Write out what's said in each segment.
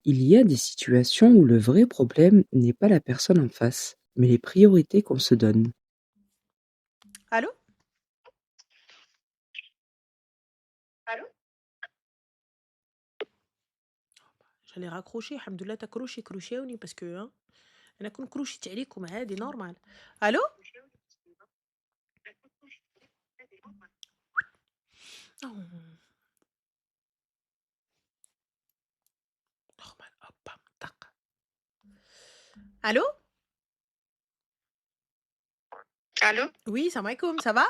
Il y a des situations où le vrai problème n'est pas la personne en face, mais les priorités qu'on se donne. Allô? Allô? J'allais raccrocher. Alhamdoulilah, t'as crochet parce que hein, أنا كون كروشيت عليكم عادي normal. Allô? Oh, normal. Hop, bam, tac. Allô? Allô? Oui, salam alaikum, ça va?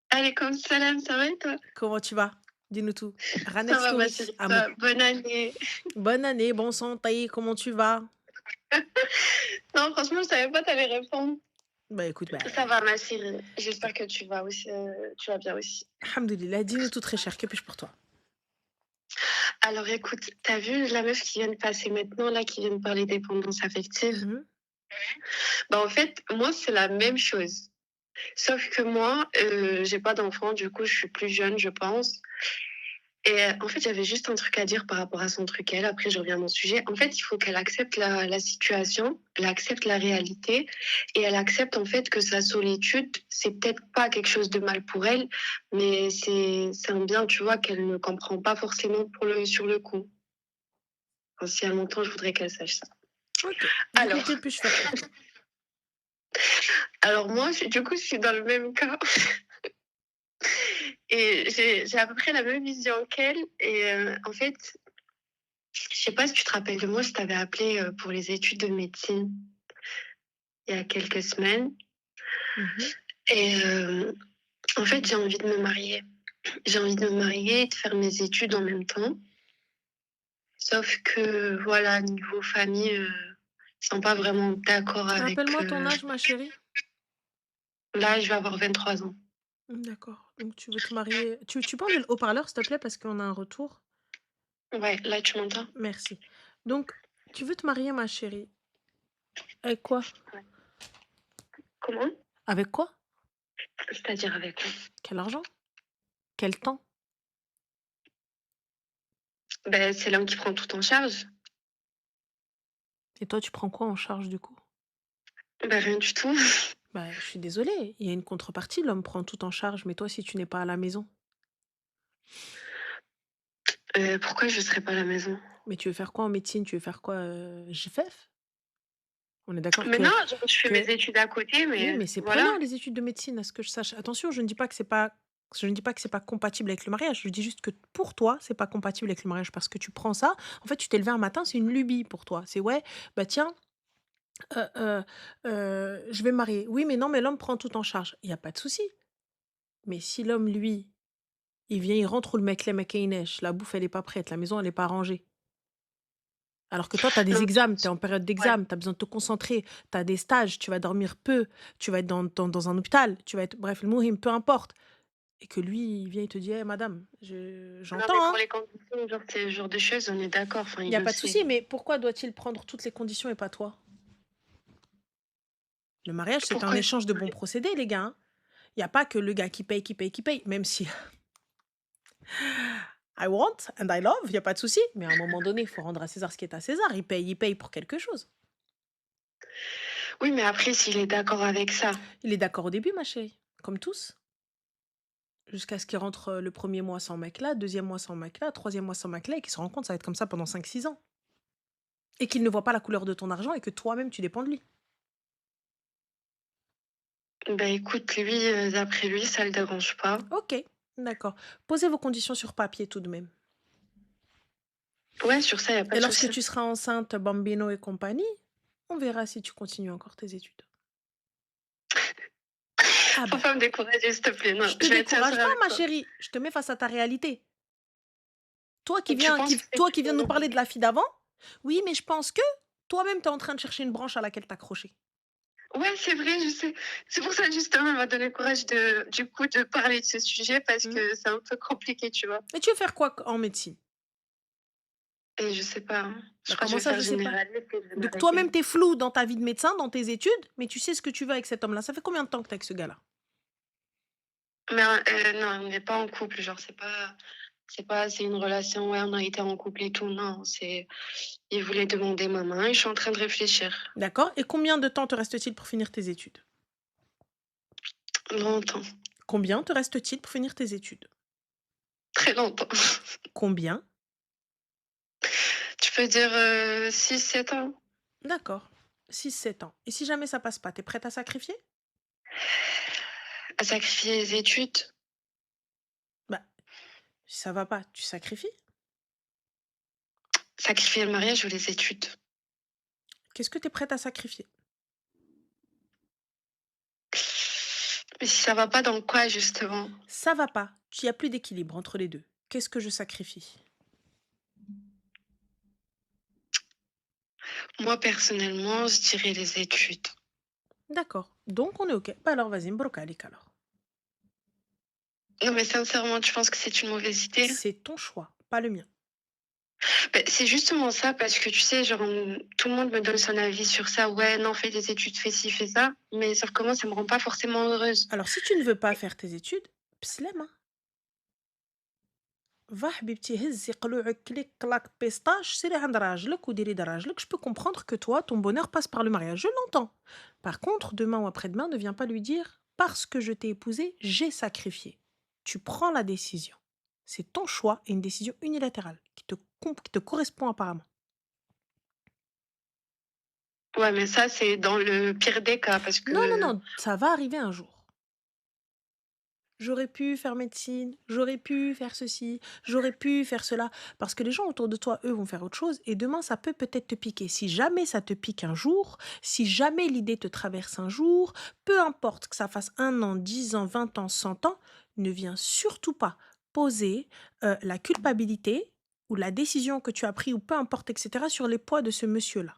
Alaikum salam, ça va et toi? Comment tu vas? Dis-nous tout. Ça Ranef va, ma story, chérie, amour. bonne année. Bonne année, bon santé, comment tu vas? Non, franchement, je savais pas t'allais répondre. Bah écoute, bah, Ça va, ma chérie. J'espère que tu vas aussi, tu vas bien aussi. alhamdoulilah, dis-nous tout très cher, que puis-je pour toi? Alors, écoute, t'as vu la meuf qui vient de passer maintenant, là, qui vient de parler dépendance affective? Mhm. Bah, en fait, moi, c'est la même chose. Sauf que moi, j'ai pas d'enfant, du coup, je suis plus jeune, je pense. Et en fait, j'avais juste un truc à dire par rapport à son truc. Elle, après, je reviens à mon sujet. En fait, il faut qu'elle accepte la situation, elle accepte la réalité et elle accepte en fait que sa solitude, c'est peut-être pas quelque chose de mal pour elle, mais c'est un bien, tu vois, qu'elle ne comprend pas forcément sur le coup. Enfin, si elle m'entend, je voudrais qu'elle sache ça. Ok. Alors, Dis-nous que puis-je faire pour toi? alors moi, du coup, je suis dans le même cas. Et j'ai à peu près la même vision qu'elle. Et en fait, je sais pas si tu te rappelles de moi, je t'avais appelé pour les études de médecine il y a quelques semaines. Mhm. Et en fait, j'ai envie de me marier. J'ai envie de me marier et de faire mes études en même temps. Sauf que, voilà, niveau famille, ils sont pas vraiment d'accord avec... Rappelle-moi ton âge, ma chérie. Là, je vais avoir 23 ans. D'accord. Donc tu veux te marier. Tu peux enlever le haut-parleur, s'il te plaît, parce qu'on a un retour. Ouais, là, tu m'entends? Merci. Donc, tu veux te marier, ma chérie. Avec quoi? Comment? Avec quoi? C'est-à-dire avec quoi? Quel argent? Quel temps? Ben, c'est l'homme qui prend tout en charge. Et toi, tu prends quoi en charge du coup? Ben, rien du tout. Bah, je suis désolée, il y a une contrepartie, l'homme prend tout en charge, mais toi, si tu n'es pas à la maison, Pourquoi je serais pas à la maison? mais tu veux faire quoi en médecine? Tu veux faire quoi, GFF? On est d'accord Mais non, que, je fais mes que... études à côté, Oui, mais mais c'est voilà. prenant les études de médecine, à ce que je sache. Attention, je ne dis pas que c'est pas, je ne dis pas que c'est pas compatible avec le mariage. Je dis juste que pour toi, c'est pas compatible avec le mariage parce que tu prends ça. En fait, tu t'es levé un matin, c'est une lubie pour toi. C'est ouais, bah tiens, euh, euh, je vais me marier. Oui, mais non, mais l'homme prend tout en charge. Il y a pas de souci. Mais si l'homme, lui, il vient, il rentre où le mec, les mecs, il neige, la bouffe, elle est pas prête, la maison, elle est pas rangée. Alors que toi, tu as des Non, examens, tu es en période ouais. d'examen, tu as besoin de te concentrer, tu as des stages, tu vas dormir peu, tu vas être dans un hôpital, tu vas être, bref, le mouhim, peu importe. Et que lui, il vient, il te dit, «Eh, madame, Non, j'entends, mais pour hein, les conditions, genre, ce genre de choses, on est d'accord. Enfin, il il n'y a le pas de sait. souci, mais pourquoi doit-il prendre toutes les conditions et pas toi? Le mariage, c'est un Pourquoi? échange de bons procédés, les gars, hein. Il n'y a pas que le gars qui paye, qui paye, qui paye, même si I want and I love, il n'y a pas de souci. Mais à un moment donné, il faut rendre à César ce qui est à César. Il paye pour quelque chose. Oui, mais après, s'il est d'accord avec ça. Il est d'accord au début, ma chérie, comme tous. Jusqu'à ce qu'il rentre le premier mois sans mec là, deuxième mois sans mec là, troisième mois sans mec là, et qu'il se rend compte que ça va être comme ça pendant 5 6 ans. Et qu'il ne voit pas la couleur de ton argent et que toi-même, tu dépends de lui. Bah écoute, lui, d'après lui, ça le dérange pas. Ok, d'accord. Posez vos conditions sur papier tout de même. Ouais, sur ça, il a pas Et de lorsque souci. tu seras enceinte, bambino et compagnie, on verra si tu continues encore tes études. Ah Faut ben, pas me décourager, s'il te plaît. Non, je te je vais être décourage sincère pas, avec ma toi. chérie. Je te mets face à ta réalité. Toi qui Tu viens, penses que c'est toi qui viens trop nous long? parler de la fille d'avant, oui, mais je pense que toi-même, tu es en train de chercher une branche à laquelle t'accrocher. Ouais, c'est vrai, je sais. C'est pour ça, justement, elle m'a donné le courage du coup, de parler de ce sujet parce Hmm. que c'est un peu compliqué, tu vois. Et tu veux faire quoi en médecine? Et je sais pas, hein. Je Bah, crois que je comment vais ça, faire je sais pas? généraliste et je vais Donc m'arrêter. toi-même, t'es flou dans ta vie de médecin, dans tes études, mais tu sais ce que tu veux avec cet homme-là. Ça fait combien de temps que t'es avec ce gars-là? Mais non, on n'est pas en couple, genre, c'est pas. C'est une relation, ouais, on a été en couple et tout, non, il voulait demander ma main et je suis en train de réfléchir. D'accord? Et combien de temps te reste-t-il pour finir tes études? Longtemps, Combien te reste-t-il pour finir tes études? très longtemps. Combien? Tu peux dire 6, 7 ans? D'accord. 6, 7 ans. Et si jamais ça passe pas, tu es prête à sacrifier? À sacrifier les études? Bah, si ça va pas, tu sacrifies. Sacrifier le mariage ou les études? Qu'est-ce que tu es prête à sacrifier? Mais si ça va pas dans quoi justement? Ça va pas. Il y a plus d'équilibre entre les deux. Qu'est-ce que je sacrifie? Moi personnellement, je dirais les études. D'accord. Donc on est OK. Bah alors vas-y, mbrouk alik alors. Non mais sincèrement, tu penses que c'est une mauvaise idée? C'est ton choix, pas le mien. C'est justement ça parce que tu sais, genre, tout le monde me donne son avis sur ça. Ouais, non, fais des études, fais ci, fais ça. Mais sauf que moi, ça me rend pas forcément heureuse. Alors si tu ne veux pas faire tes études, بسلامة. Va حبيبتي هزي قلوعك كليك كلاك بيسطاش سيري عند راجلك وديري دا راجلك. Je peux comprendre que toi, ton bonheur passe par le mariage. Je l'entends. Par contre, demain ou après-demain, ne viens pas lui dire parce que je t'ai épousé, j'ai sacrifié. Tu prends la décision. C'est ton choix et une décision unilatérale qui te correspond apparemment. Ouais, mais ça, c'est dans le pire des cas parce Non, non, que non, ça va arriver un jour. J'aurais pu faire médecine, j'aurais pu faire ceci, j'aurais pu faire cela. Parce que les gens autour de toi, eux, vont faire autre chose et demain, ça peut peut-être te piquer. Si jamais ça te pique un jour, si jamais l'idée te traverse un jour, peu importe que ça fasse 1 an, 10 ans, 20 ans, 100 ans, ne viens surtout pas poser la culpabilité ou la décision que tu as prise ou peu importe, etc., sur les poids de ce monsieur-là.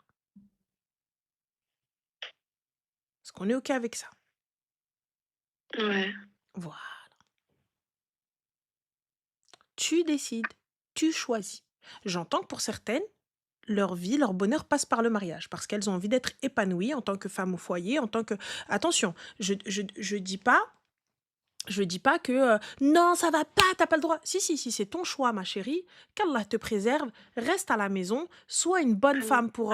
Parce qu'on est OK avec ça. ouais. Voilà. Tu décides, tu choisis. J'entends que pour certaines, leur vie, leur bonheur passe par le mariage parce qu'elles ont envie d'être épanouies en tant que femme au foyer, en tant que... Attention, je dis pas que non, ça va pas, t'as pas le droit. Si, si, si, c'est ton choix, ma chérie. Qu'Allah te préserve, reste à la maison, sois une bonne femme pour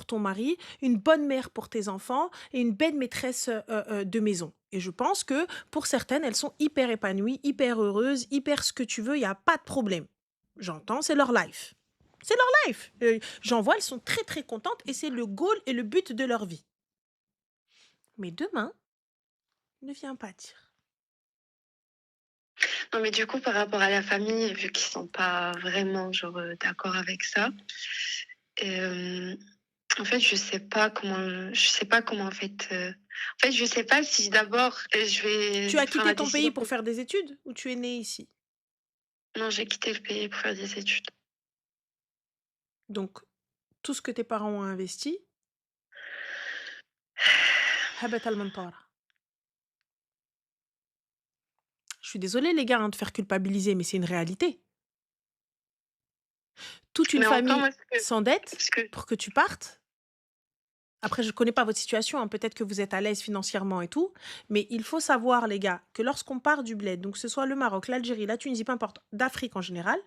ton mari, une bonne mère pour tes enfants et une belle maîtresse de maison. Et je pense que pour certaines, elles sont hyper épanouies, hyper heureuses, hyper ce que tu veux, il n'y a pas de problème. J'entends, c'est leur life. C'est leur life. J'en vois, elles sont très très contentes et c'est le goal et le but de leur vie. Mais demain, ne viens pas dire. Non, mais du coup, par rapport à la famille, vu qu'ils sont pas vraiment genre d'accord avec ça, en fait, je sais pas comment en fait, je sais pas si d'abord je vais Tu as prendre la quitté ton pays décision. pour faire des études ou tu es né ici? Non, j'ai quitté le pays pour faire des études. Donc, tout ce que tes parents ont investi, habat al-mantara. Je suis désolée, les gars, de te faire culpabiliser, mais c'est une réalité. Toute une Mais encore, famille moi, s'endette ce que pour que tu partes. Après, je ne connais pas votre situation, hein, peut-être que vous êtes à l'aise financièrement et tout, mais il faut savoir, les gars, que lorsqu'on part du bled, donc que ce soit le Maroc, l'Algérie, la Tunisie, peu importe, d'Afrique en général,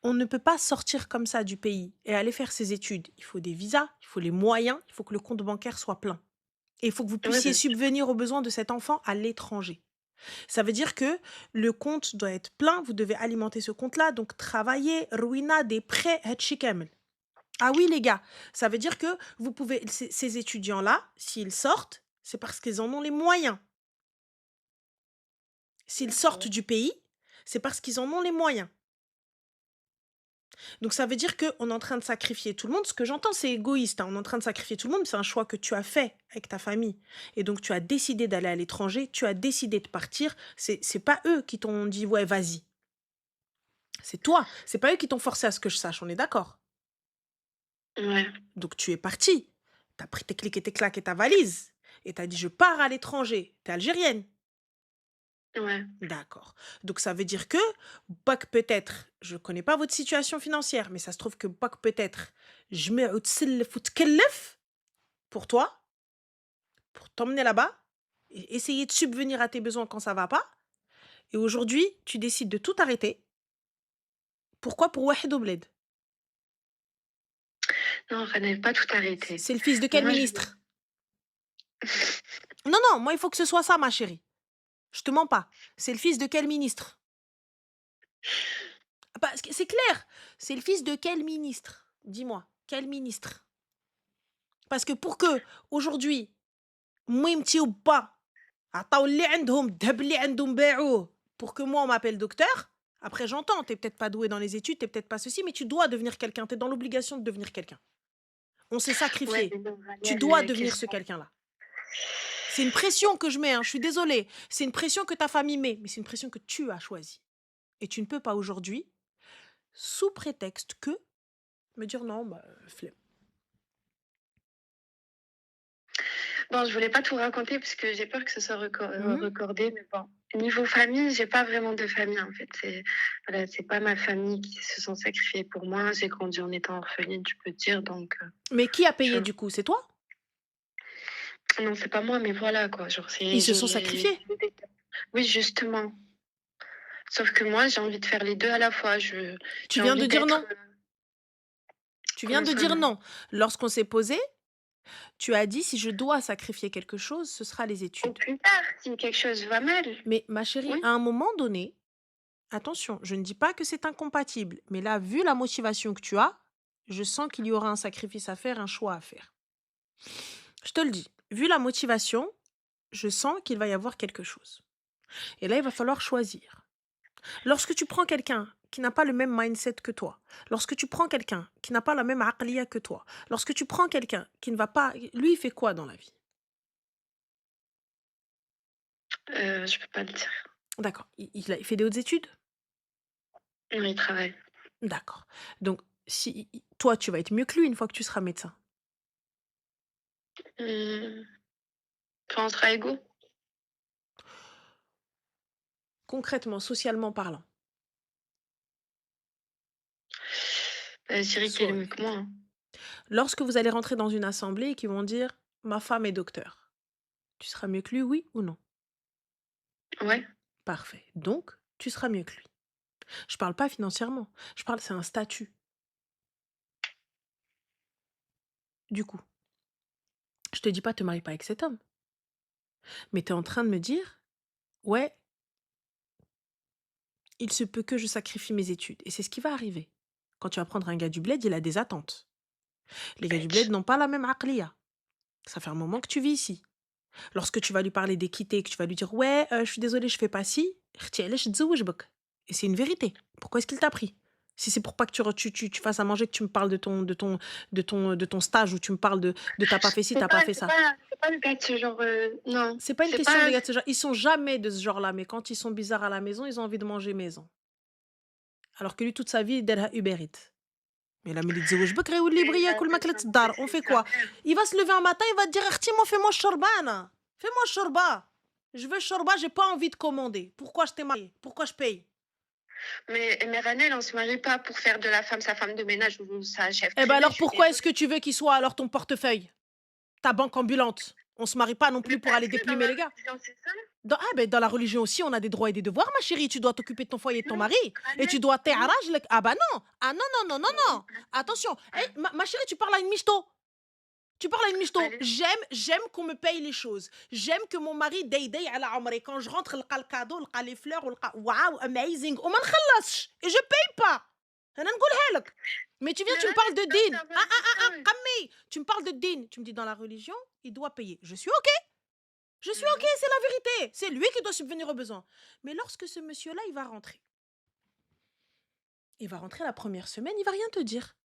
on ne peut pas sortir comme ça du pays et aller faire ses études. Il faut des visas, il faut les moyens, il faut que le compte bancaire soit plein. Et il faut que vous ouais, puissiez subvenir aux besoins de cet enfant à l'étranger. Ça veut dire que le compte doit être plein, vous devez alimenter ce compte-là, donc travailler, ruina, des prêts, hetchi kamel. Ah oui, les gars, ça veut dire que vous pouvez, ces étudiants-là, s'ils sortent, c'est parce qu'ils en ont les moyens. S'ils sortent du pays, c'est parce qu'ils en ont les moyens. Donc ça veut dire qu'on est en train de sacrifier tout le monde. Ce que j'entends, c'est égoïste, hein. On est en train de sacrifier tout le monde. C'est un choix que tu as fait avec ta famille. Et donc tu as décidé d'aller à l'étranger, tu as décidé de partir. C'est pas eux qui t'ont dit ouais, vas-y. C'est toi. C'est pas eux qui t'ont forcé à ce que je sache. On est d'accord. ouais. Donc tu es parti. T'as pris tes clics et tes claques et ta valise. Et t'as dit je pars à l'étranger. T'es algérienne. Ouais. D'accord. Donc ça veut dire que, bac peut-être, je connais pas votre situation financière, mais ça se trouve que bac peut-être, je mets pour toi, pour t'emmener là-bas, et essayer de subvenir à tes besoins quand ça va pas. Et aujourd'hui, tu décides de tout arrêter Pourquoi pour Wahed Obled? Non, Ranel, pas tout arrêter. C'est le fils de quel Moi, je... ministre? Non, non, moi, il faut que ce soit ça, ma chérie. Je te mens pas. C'est le fils de quel ministre? Parce que c'est clair. C'est le fils de quel ministre? Dis-moi, quel ministre? Parce que pour que, aujourd'hui, مهمتي وبا عطاو اللي عندهم الذهب اللي عندهم باعوه pour que moi on m'appelle docteur. Après j'entends, t'es peut-être pas doué dans les études, t'es peut-être pas ceci, mais tu dois devenir quelqu'un, t'es dans l'obligation de devenir quelqu'un. On s'est Ouais, sacrifié. mais non, Tu Ranel, dois devenir qu'est-ce ce qu'on... quelqu'un-là. C'est une pression que je mets, hein, je suis désolée. C'est une pression que ta famille met, mais c'est une pression que tu as choisie. Et tu ne peux pas aujourd'hui, sous prétexte que, me dire non, bah, flemme. Bon, je voulais pas tout raconter parce que j'ai peur que ce soit Mhm. recordé, mais bon. Niveau famille, j'ai pas vraiment de famille en fait. Voilà, c'est pas ma famille qui se sont sacrifiés pour moi. J'ai grandi en étant orpheline, tu peux dire. Donc, Mais qui a je... payé du coup? C'est toi? non, c'est pas moi, mais voilà quoi. Genre, Ils se sont sacrifiés. Oui, justement. Sauf que moi, j'ai envie de faire les deux à la fois. Tu J'ai viens de envie dire d'être. non. Tu viens Comment de ça, dire non? non. Lorsqu'on s'est posé, tu as dit si je dois sacrifier quelque chose, ce sera les Ou études. plus tard, si quelque chose va mal. Mais ma chérie, Oui. à un moment donné, attention, je ne dis pas que c'est incompatible, mais là, vu la motivation que tu as, je sens qu'il y aura un sacrifice à faire, un choix à faire. Je te le dis, vu la motivation, je sens qu'il va y avoir quelque chose. Et là, il va falloir choisir. Lorsque tu prends quelqu'un qui n'a pas le même mindset que toi, lorsque tu prends quelqu'un qui n'a pas la même aqliya que toi, lorsque tu prends quelqu'un qui ne va pas... Lui, il fait quoi dans la vie? Je peux pas le dire. D'accord. Il fait des hautes études? Non, il travaille. D'accord. Donc, si toi, tu vas être mieux que lui une fois que tu seras médecin. Enfin, on sera égaux. Concrètement, socialement parlant. Je dirais qu'il est mieux que moi. Hein. Lorsque vous allez rentrer dans une assemblée et qu'ils vont dire « ma femme est docteur », tu seras mieux que lui, oui ou non? Ouais. Parfait. Donc, tu seras mieux que lui. Je parle pas financièrement. Je parle, c'est un statut. Du coup, je te dis pas te marie pas avec cet homme. Mais tu es en train de me dire « ouais, il se peut que je sacrifie mes études. » Et c'est ce qui va arriver. Quand tu vas prendre un gars du bled, il a des attentes. Les gars du bled n'ont pas la même aqliya. Ça fait un moment que tu vis ici. Lorsque tu vas lui parler d'équité, que tu vas lui dire « ouais, je suis désolée, je fais pas ci », et c'est une vérité. Pourquoi est-ce qu'il t'a pris? Si c'est pour pas que tu fasses à manger, que tu me parles de ton stage, ou tu me parles de t'as pas fait ci, t'as pas fait ça. C'est pas le gars de ce genre. Non. C'est pas une C'est question pas... de gars de ce genre. Ils sont jamais de ce genre-là, mais quand ils sont bizarres à la maison, ils ont envie de manger maison. Alors que lui, toute sa vie, il a Uber Eats. Mais là, on fait quoi? Il va se lever un matin, il va te dire « moi, fais-moi shorba, fais-moi shorba. Je veux shorba, j'ai pas envie de commander. Pourquoi je t'ai marié? Pourquoi je paye ?» Mais Ranel, on se marie pas pour faire de la femme sa femme de ménage ou sa chef Eh ben privée. alors pourquoi est-ce que tu veux qu'il soit alors ton portefeuille? Ta banque ambulante? On se marie pas non plus pour aller déprimer les gars. Dans la religion aussi, on a des droits et des devoirs, ma chérie. Tu dois t'occuper de ton foyer et de ton mari. Et tu dois t'arranger. Ah bah non. Ah non, non, non, non, non. Attention. Ma chérie, tu parles à une michto. Tu parles à une michto. J'aime qu'on me paye les choses. J'aime que mon mari day à la omre. Quand je rentre, le cadeau, les fleurs, waouh, amazing. Et je paye pas. Mais tu viens, tu me parles de din. Tu me parles de din. Tu me dis dans la religion, il doit payer. Je suis OK. Je suis OK, c'est la vérité. C'est lui qui doit subvenir aux besoins. Mais lorsque ce monsieur-là, il va rentrer la première semaine, il va rien te dire.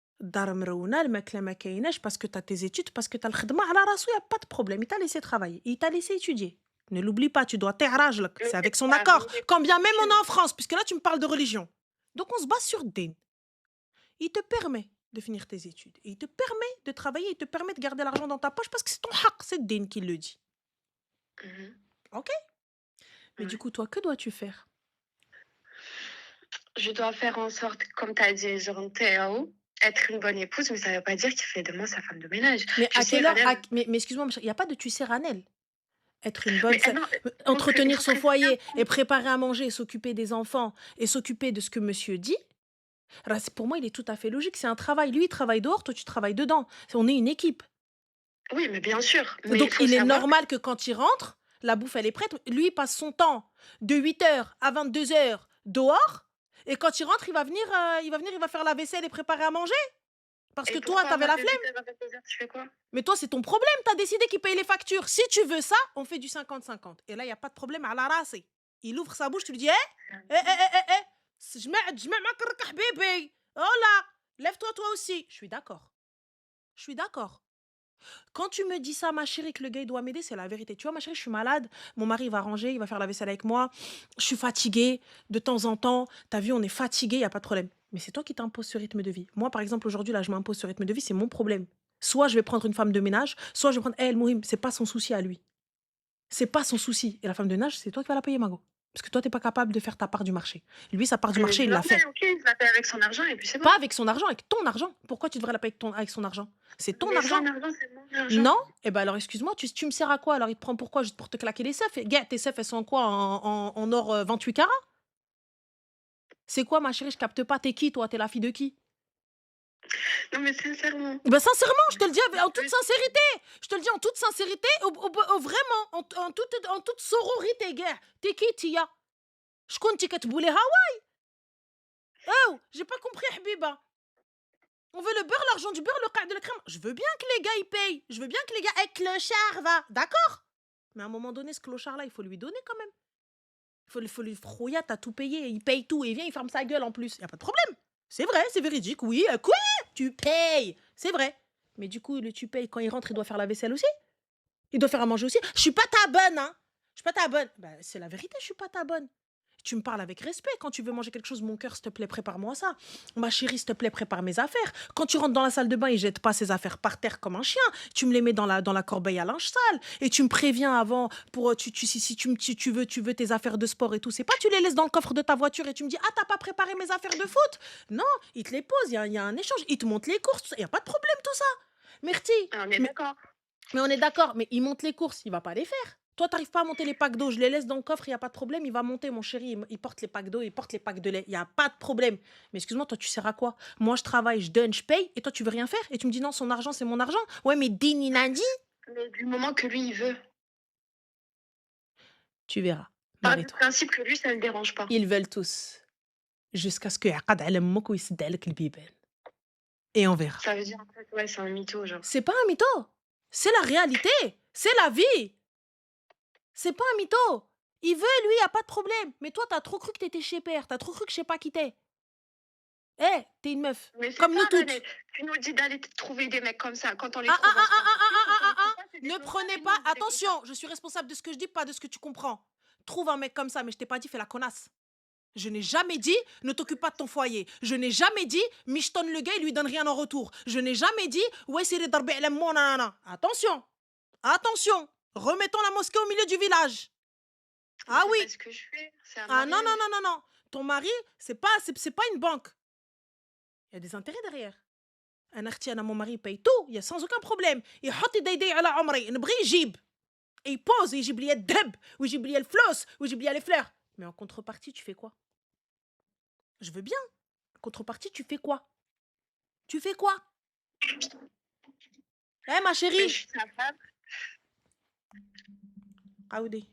Parce que tu as tes études, parce que tu as le khidma à la rassou, il n'y a pas de problème. Il t'a laissé travailler, il t'a laissé étudier. Ne l'oublie pas, tu dois t'arranger. C'est avec son accord. Quand bien même on est en France, puisque là tu me parles de religion. Donc on se base sur din. Il te permet de finir tes études. Et il te permet de travailler, il te permet de garder l'argent dans ta poche parce que c'est ton haq, c'est din qui le dit. Ok. Mais du coup, toi, que dois-tu faire? Je dois faire en sorte, comme tu as dit, être une bonne épouse, mais ça ne veut pas dire qu'il fait de moi sa femme de ménage. Mais à quelle heure mais excuse-moi, il n'y a pas de tu sais Ranel. Être une bonne femme, entretenir son foyer et préparer à manger et s'occuper des enfants et s'occuper de ce que monsieur dit, Pour moi, il est tout à fait logique. C'est un travail. Lui, il travaille dehors, toi, tu travailles dedans. On est une équipe. Oui, mais bien sûr, mais il Donc, faut il est savoir que normal que quand il rentre, la bouffe, elle est prête. Lui, il passe son temps de 8 heures à 22 heures dehors. Et quand il rentre, il va faire la vaisselle et préparer à manger. Parce que et toi, pourquoi t'avais moi la de flemme. 8h à 22h, tu fais quoi? Mais toi, c'est ton problème. T'as décidé qu'il paye les factures. Si tu veux ça, on fait du 50-50. Et là, il n'y a pas de problème à la race. Il ouvre sa bouche, tu lui dis, جمع معك الرك حبيبي. Oh là, lève-toi toi aussi. Je suis d'accord. Je suis d'accord. Quand tu me dis ça, ma chérie, que le gars il doit m'aider, c'est la vérité. Tu vois, ma chérie, je suis malade. Mon mari il va ranger, il va faire la vaisselle avec moi. Je suis fatiguée de temps en temps. T'as vu, on est fatigué, il y a pas de problème. Mais c'est toi qui t'imposes ce rythme de vie. Moi, par exemple, aujourd'hui, là, je m'impose ce rythme de vie, c'est mon problème. Soit je vais prendre une femme de ménage, soit je vais prendre elle, Mouhim. C'est pas son souci à lui. C'est pas son souci. Et la femme de ménage, c'est toi qui vas la payer, Mago. Parce que toi, t'es pas capable de faire ta part du marché. Lui, sa part du Mais marché, je il la l'a fait. paie, OK, je la paie avec son argent et puis c'est bon. Pas avec son argent, avec ton argent. Pourquoi tu devrais la payer avec son argent? C'est ton Mais argent. son argent, c'est mon argent. Non? Eh ben alors excuse-moi, tu me sers à quoi? Alors il te prend pourquoi? Juste pour te claquer les seufs? Gars, tes seufs, elles sont en quoi? En or 28 carats? C'est quoi, ma chérie? Je capte pas. T'es qui, toi? T'es la fille de qui? Non, mais sincèrement, Eh ben sincèrement, je te le dis en toute oui, sincérité. Je te le dis en toute sincérité, vraiment, en toute sororité, gars. T'es qui, Tia? Je compte que tu voulais Hawa. Oh, j'ai pas compris, Habiba. On veut le beurre, l'argent du beurre, le cac de la crème. Je veux bien que les gars, ils payent. Je veux bien que les gars, avec clochard, va. D'accord? Mais à un moment donné, ce clochard-là, il faut lui donner quand même. Il faut lui frouiller, t'as tout payé, il paye tout, et il vient, il ferme sa gueule en plus. Y a pas de problème. C'est vrai, c'est véridique, oui. Quoi? Tu payes. C'est vrai. Mais du coup, tu payes, quand il rentre, il doit faire la vaisselle aussi. Il doit faire à manger aussi. Je suis pas ta bonne, hein. Je suis pas ta bonne. Bah, c'est la vérité, je suis pas ta bonne. Tu me parles avec respect. Quand tu veux manger quelque chose, mon cœur, s'il te plaît, prépare-moi ça. Ma chérie, s'il te plaît, prépare mes affaires. Quand tu rentres dans la salle de bain, il jette pas ses affaires par terre comme un chien. Tu me les mets dans la corbeille à linge sale. Et tu me préviens avant pour si tu veux tes affaires de sport et tout. C'est pas tu les laisses dans le coffre de ta voiture et tu me dis ah t'as pas préparé mes affaires de foot. Non, il te les pose. Il y a un échange. Il te montre les courses. Il y a pas de problème tout ça. Merci. on est Mais d'accord. mais on est d'accord, mais il monte les courses, il va pas les faire. Toi, t'arrives pas à monter les packs d'eau, je les laisse dans le coffre, il y a pas de problème, il va monter, mon chéri, il porte les packs d'eau, il porte les packs de lait, il y a pas de problème. Mais excuse-moi, toi, tu sers à quoi? Moi, je travaille, je donne, je paye, et toi, tu veux rien faire? Et tu me dis non, son argent, c'est mon argent? Ouais, mais Dini Nandi, Mais du moment que lui, il veut. tu verras. Part du Marie-toi. principe que lui, ça ne le dérange pas. Ils veulent tous, jusqu'à ce que يعقد على امك ويسد عليك البيبان. Et on verra. Ça veut dire, en fait, ouais, c'est un mytho, genre. C'est pas un mytho, c'est la réalité, c'est la vie. C'est pas un mytho. Il veut, lui, y a pas de problème. Mais toi, t'as trop cru que t'étais chez père. T'as trop cru que je sais pas qui t'es. T'es une meuf. Mais c'est Comme nous ça, toutes. tu nous dis d'aller trouver des mecs comme ça. Quand on les Ah, ah, trouve, ah, on se ah, fait ah, ah, enculer. ah, Quand on ah, les trouve ah, pas, c'est des Ne clochards prenez et nous, pas. on veut des clochards. Attention, je suis responsable de ce que je dis, pas de ce que tu comprends. Trouve un mec comme ça, mais je t'ai pas dit, fais la connasse. Je n'ai jamais dit, ne t'occupe pas de ton foyer. Je n'ai jamais dit, michetonne le gars, il lui donne rien en retour. Je n'ai jamais dit, ouais, c'est les darbi ala mon nanana. Attention. Attention. Remettons la mosquée au milieu du village. Ah C'est oui. pas ce que je fais. C'est un Ah non, non, mariage. non, non, non. Ton mari, c'est pas une banque. Il y a des intérêts derrière. Un artisan à mon mari paye tout, il y a sans aucun problème. Il حط يديه على عمري, نبغي يجيب. Et il pose, يجيب لي الذهب, ويجيب لي الفلوس, ويجيب لي les fleurs. Mais en contrepartie, tu fais quoi? Je veux bien. En contrepartie, tu fais quoi? Tu fais quoi? Eh, ma Mais je chérie. suis sa femme. Aoudé.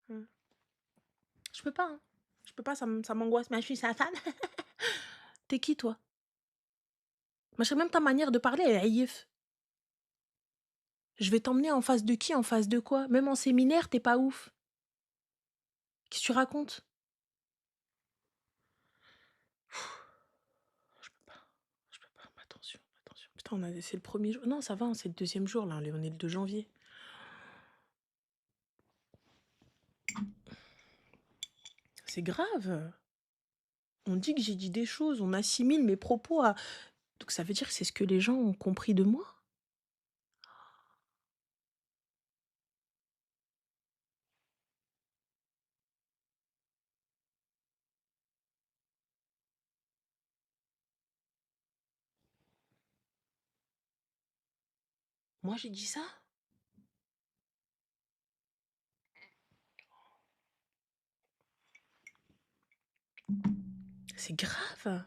Je peux pas, hein. Je peux pas, ça m'angoisse. Mais je suis sa femme. T'es qui, toi? Ma chérie, même ta manière de parler, elle est haïf. Je vais t'emmener en face de qui? En face de quoi? Même en séminaire, t'es pas ouf. Qu'est-ce que tu racontes? Je peux pas. Je peux pas. Attention, attention. Putain, c'est le premier jour. Non, ça va, hein, c'est le deuxième jour, là. On est le 2 janvier. C'est grave. On dit que j'ai dit des choses, on assimile mes propos à... Donc ça veut dire que c'est ce que les gens ont compris de moi? Moi, j'ai dit ça? C'est grave.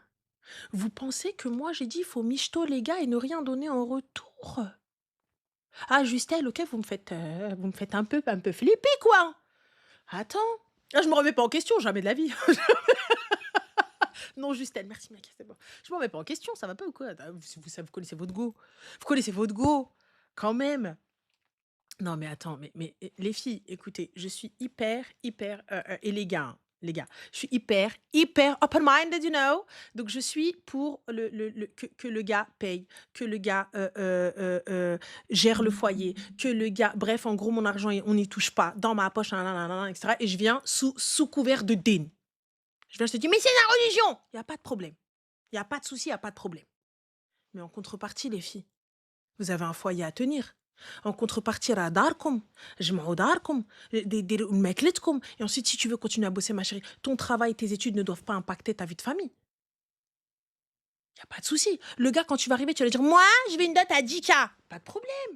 Vous pensez que moi j'ai dit faut michto les gars et ne rien donner en retour? Ah Justel, OK, vous me faites un peu flipper quoi. Attends, ah je me remets pas en question, jamais de la vie. Non Justel, merci mec, c'est bon. Je me remets pas en question, ça va pas ou quoi? Ah, vous connaissez votre go. Vous connaissez votre go, quand même. Non, mais attends, les filles, écoutez, je suis hyper, et les gars, je suis hyper open-minded, you know? Donc je suis pour que le gars paye, que le gars, gère le foyer, que le gars bref, en gros, mon argent, on n'y touche pas, dans ma poche, nanana, et cetera et je viens sous couvert de din. Je viens, je te dis: «Mais c'est la religion!» Il y a pas de problème. Il y a pas de souci, il y a pas de problème. Mais en contrepartie, les filles, vous avez un foyer à tenir. En contrepartie, راه داركم، جمعوا داركم، ديروا ماكلتكم. Et ensuite, si tu veux continuer à bosser, ma chérie, ton travail, tes études ne doivent pas impacter ta vie de famille. Il y a pas de souci. Le gars, quand tu vas arriver, tu vas lui dire: «Moi, je veux une dot à 10K». Pas de problème.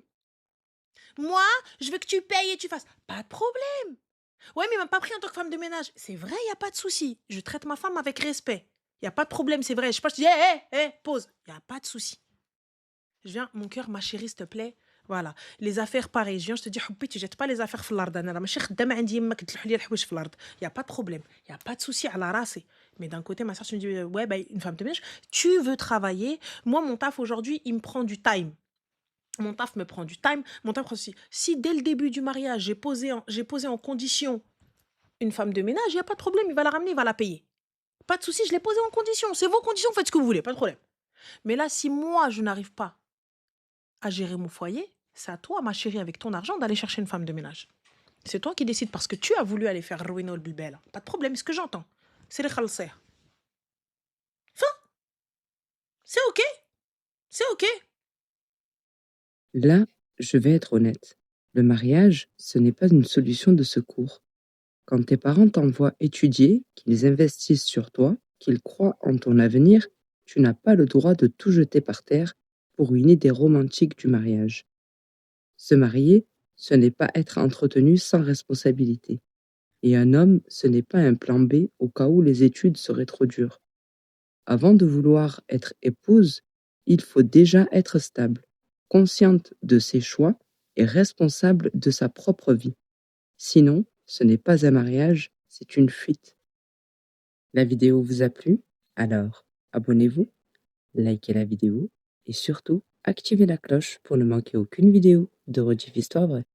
«Moi, je veux que tu payes et tu fasses». Pas de problème. «Ouais, mais il m'a pas pris en tant que femme de ménage». C'est vrai, il y a pas de souci. Je traite ma femme avec respect. Il y a pas de problème, c'est vrai. Je sais pas, je te dis: pause». Il y a pas de souci. Je viens, mon cœur, ma chérie, s'il te plaît. Voilà. Les affaires, pareil. Je viens, je te dis, حبي, tu jettes pas les affaires في الأرض. أنا راه ماشي خدامة عندي يمك تلوح لي الحوايج في الأرض. Il y a pas de problème. Il y a pas de souci à la راسي. Mais d'un côté, ma soeur, tu me dis, ouais, bah, une femme de ménage, tu veux travailler. Moi, mon taf aujourd'hui, il me prend du time. Mon taf me prend du time. Mon taf prend aussi. Si dès le début du mariage, j'ai posé en condition une femme de ménage, il n'y a pas de problème. Il va la ramener, il va la payer. Pas de souci, je l'ai posé en condition. C'est vos conditions, faites ce que vous voulez, pas de problème. Mais là, si moi, je n'arrive pas à gérer mon foyer, c'est à toi, ma chérie, avec ton argent, d'aller chercher une femme de ménage. C'est toi qui décides parce que tu as voulu aller faire ruino le bilbel. Pas de problème, ce que j'entends. C'est les khalser. Enfin, c'est ok. C'est ok. Là, je vais être honnête. Le mariage, ce n'est pas une solution de secours. Quand tes parents t'envoient étudier, qu'ils investissent sur toi, qu'ils croient en ton avenir, tu n'as pas le droit de tout jeter par terre pour une idée romantique du mariage. Se marier, ce n'est pas être entretenu sans responsabilité. Et un homme, ce n'est pas un plan B au cas où les études seraient trop dures. Avant de vouloir être épouse, il faut déjà être stable, consciente de ses choix et responsable de sa propre vie. Sinon, ce n'est pas un mariage, c'est une fuite. La vidéo vous a plu? Alors, abonnez-vous, likez la vidéo et surtout, activez la cloche pour ne manquer aucune vidéo de Rediff Histoire Vraie.